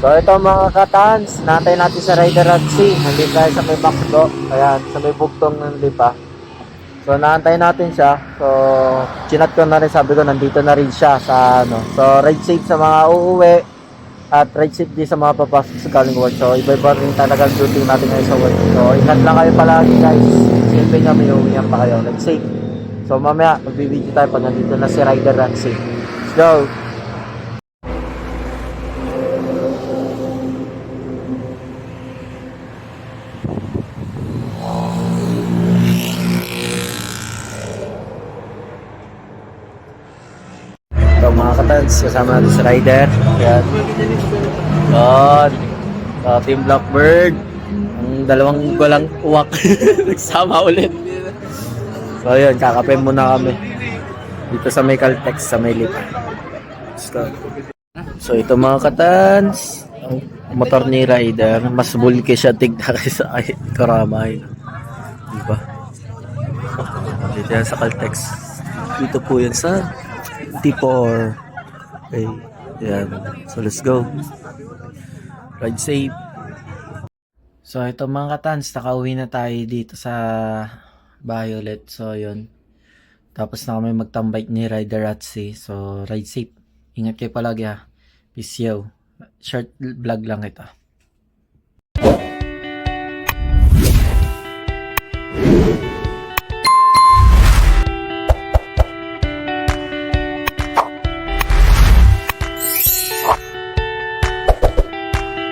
So ito mga katans, natay natin sa Rider at Sea. Nandito tayo sa may bakdo. Ayan, sa may bugtong ng lipa. So naantay natin siya. So chinat ko na rin, sabi ko nandito na rin siya sa ano. So ride safe sa mga uuwi at ride safe din sa mga papasok sa galing work. So iba-iba rin talagang duty natin ngayon sa work. So ingat lang kayo palagi guys. Silpin kami, uwihan pa kayo. Ride safe. So mamaya magbibideo tayo pag nandito na si Rider at Sea. Let's go! So mga katans, kasama natin si Rider. Ayan. Yun. So, Team Blackbird. Ang dalawang walang uwak. Nagsama ulit. So yun, kakape muna kami. Dito sa may Caltex, sa may lipa. Let's go. So ito mga katans, ang motor ni Rider. Mas bulky siya tignan kaysa Karamay. Diba? Dito yan sa Caltex. Dito po yan sa T4. Okay. Yan. So let's go. Ride safe. So ito mga katans, nakauwi na tayo dito sa bahay ulit. So yun. Tapos na kami magtambike ni Rider at Sea. So ride safe. Ingat kayo palagi ha. Peace yo. Short vlog lang ito.